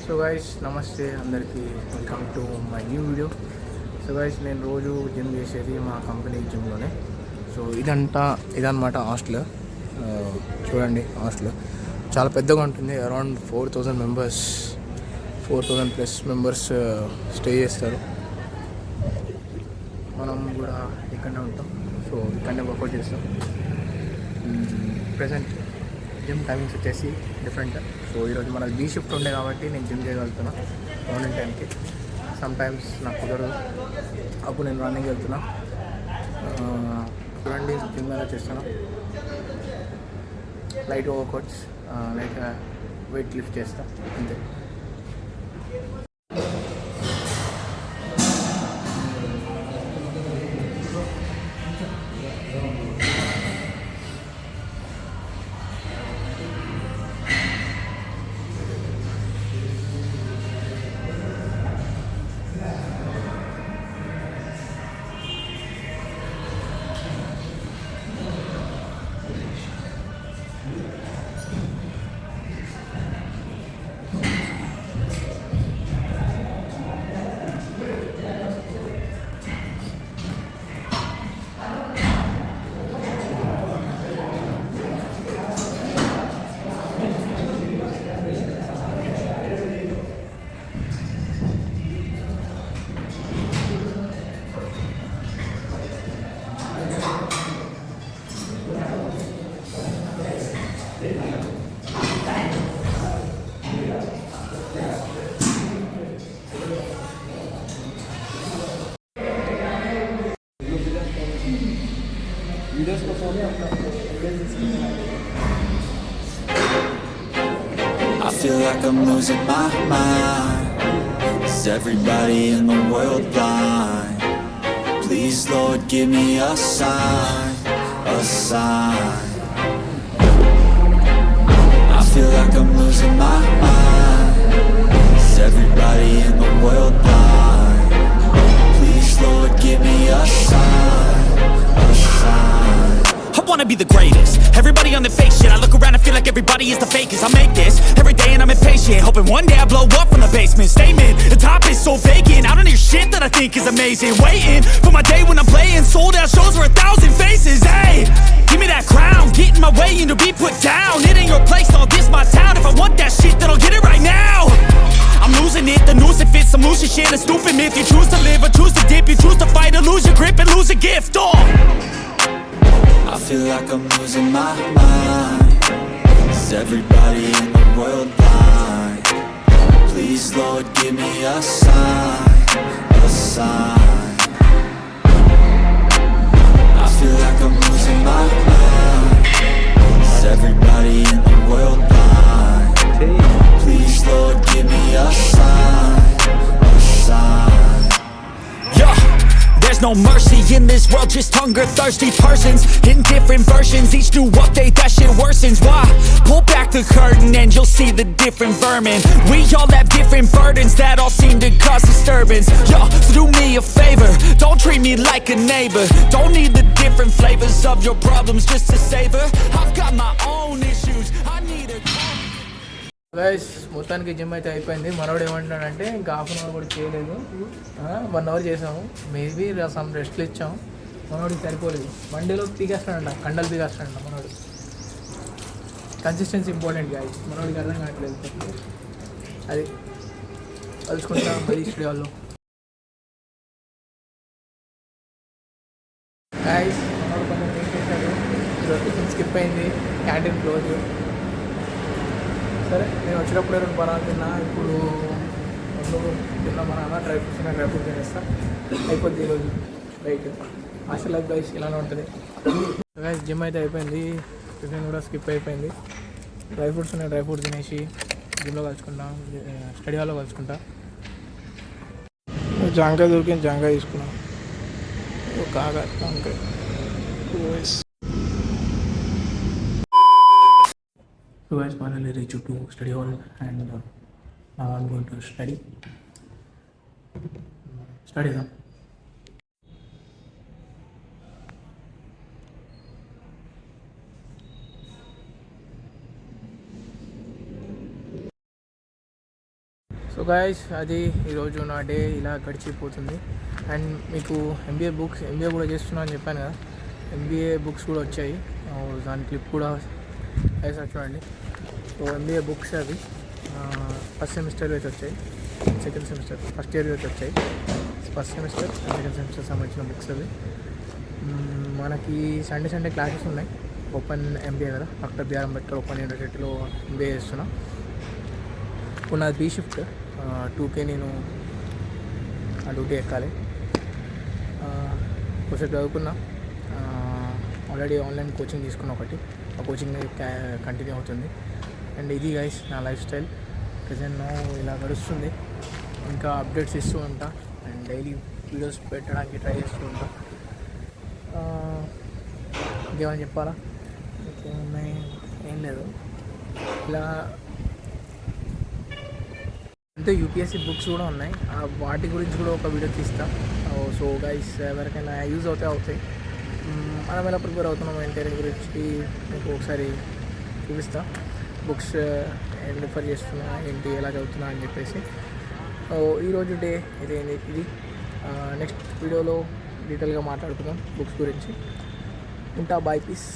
So guys నమస్తే అందరికీ, welcome to my new video. So guys నేను రోజు జిమ్ చేసేది మా కంపెనీ జిమ్లోనే. సో ఇదన్నమాట హాస్టల్. చూడండి, హాస్టల్ చాలా పెద్దగా ఉంటుంది. అరౌండ్ 4,000 మెంబర్స్, 4,000+ మెంబర్స్ స్టే చేస్తారు. మనం కూడా ఇక్కడనే ఉంటాం. సో ఇక్కడనే వర్కౌట్ చేస్తాం. ప్రజెంట్ జిమ్ టైమింగ్స్ వచ్చేసి డిఫరెంట్. సో ఈరోజు మనకు బీ షిఫ్ట్ ఉండే కాబట్టి నేను జిమ్ చేయగలుగుతున్నా మార్నింగ్ టైంకి. సమ్ టైమ్స్ నాకు కుదరదు, అప్పుడు నేను రన్నింగ్ వెళ్తున్నా. చూడండి, జిమ్ ఎలా చేస్తాను. Light workouts, like weight lift చేస్తా అంతే. I feel like I'm losing my mind. Is everybody in the world blind? Please, Lord, give me a sign, a sign. I feel like I'm losing my mind. Is everybody in the world blind? Please, Lord, give me a sign, a sign. I wanna be the greatest. Everybody on the fake shit. I look around and feel like everybody is the fakest. I make this every day and I'm impatient, hoping one day I blow up from the basement. Statement, the top is so vacant. I don't hear shit that I think is amazing. Waiting for my day when I'm playing sold out shows for 1,000 faces. Hey, give me that crown, get in my way and to be put down. It ain't your place, all this my town. If I want that shit, then I'll get it right now. I'm losing it, the noose it fits. I'm losing shit, a stupid myth. You choose to live or choose to dip. You choose to fight or lose your grip and lose a gift. Oh, I feel like I'm losing my mind. Is everybody in the world blind? Please, Lord, give me a sign, a sign. I feel like I'm losing my mind. Is everybody in the world blind? Please, Lord, give me a sign, a sign. yeah. There's no mercy in this world, just hunger-thirsty persons in different versions. Each new update, that shit worsens. Why? Pull back the curtain and you'll see the different vermin. We all have different burdens that all seem to cause disturbance. Yo, so do me a favor, don't treat me like a neighbor. Don't need the different flavors of your problems just to savor. I've got my own issues, I need a... guys మొత్తానికి gym అయితే అయిపోయింది. మనోడు ఏమంటున్నాడంటే ఇంకా half an hour కూడా చేయలేదు, 1 hour చేసాము. Maybe some రెస్ట్లు ఇచ్చాము. మనోడికి సరిపోలేదు. మండేలో పీకేస్తాడంట, కండలు పీకేస్తాడంట మనోడు. కన్సిస్టెన్సీ ఇంపార్టెంట్ గైస్, మనోడికి అర్థం కావట్లేదు. అది కలుసుకుంటాం మళ్ళీ స్టూడియోలో. గైస్ మనోడు కొంచెం ఏం చేశాడు, టిఫిన్ స్కిప్ అయింది, క్యాంటీన్ క్లోజ్. సరే, నేను వచ్చేటప్పుడు 2 బనానా తిన్నా, ఇప్పుడు 2 తిన్నా బనానా. డ్రై ఫ్రూట్స్ తినేస్తా, అయిపోద్ది ఈరోజు రైట్. హాస్టల్ లైఫ్ గైస్ ఇలానే ఉంటుంది. గైస్ జిమ్ అయితే అయిపోయింది, టిఫిన్ కూడా స్కిప్ అయిపోయింది. డ్రై ఫ్రూట్స్ తినేసి జిమ్లో కలుసుకుంటాం, స్టడీ హాల్లో కలుసుకుంటా. జాంకాయ దొరికింది, జాంకాయ తీసుకున్నాం. కాగా జాంకాయ. So guys, finally reached to study hall and now I'm going to study them. So guys అది ఈరోజు నా డే ఇలా గడిచిపోతుంది. అండ్ మీకు ఎంబీఏ కూడా చేస్తున్నా అని చెప్పాను కదా, ఎంబీఏ బుక్స్ కూడా వచ్చాయి. దాని క్లిప్ కూడా వేసాను చూడండి. సో ఎంబీఏ బుక్స్ అవి ఫస్ట్ సెమిస్టర్ వచ్చి వచ్చాయి, సెకండ్ సెమిస్టర్ ఫస్ట్ ఇయర్ వచ్చి వచ్చాయి. First semester and second semester సంబంధించిన బుక్స్ అవి. మనకి సండే క్లాసెస్ ఉన్నాయి. ఓపెన్ ఎంబీఏ కదా, డాక్టర్ బిఆర్ అంబేద్కర్ ఓపెన్ యూనివర్సిటీలో ఎంబీఏ చేస్తున్నా. ఇప్పుడు నాది బీ షిఫ్ట్, 2K నేను ఆ డ్యూటీ ఎక్కాలి. కొంచెం చదువుకున్నా, ఆల్రెడీ ఆన్లైన్ కోచింగ్ తీసుకున్నా ఒకటి, ఆ కోచింగ్ కంటిన్యూ అవుతుంది. అండ్ ఇది గైస్ నా లైఫ్ స్టైల్ ప్రజెంట్ ఇలా గడుస్తుంది. ఇంకా అప్డేట్స్ ఇస్తూ ఉంటా అండ్ డైలీ వీడియోస్ పెట్టడానికి ట్రై చేస్తూ ఉంటా. ఇంకేమైనా చెప్పాలా? ఇంకేమున్నాయి, ఏం లేదు. ఇలా అంటే యూపీఎస్సీ బుక్స్ కూడా ఉన్నాయి, వాటి గురించి కూడా ఒక వీడియో తీస్తా. సో గైస్ ఎవరికైనా యూజ్ అవుతాయి. మనం ఎలా ప్రిపేర్ అవుతున్నాం ఏంటి గురించి మీకు ఒకసారి చూపిస్తా. బుక్స్ రిఫర్ చేస్తున్నా ఏంటి, ఎలా చదువుతున్నా అని చెప్పేసి. ఈరోజు డే ఇది. నెక్స్ట్ వీడియోలో డీటెయిల్గా మాట్లాడుకుందాం బుక్స్ గురించి. ఉంటా, బాయ్, పీస్.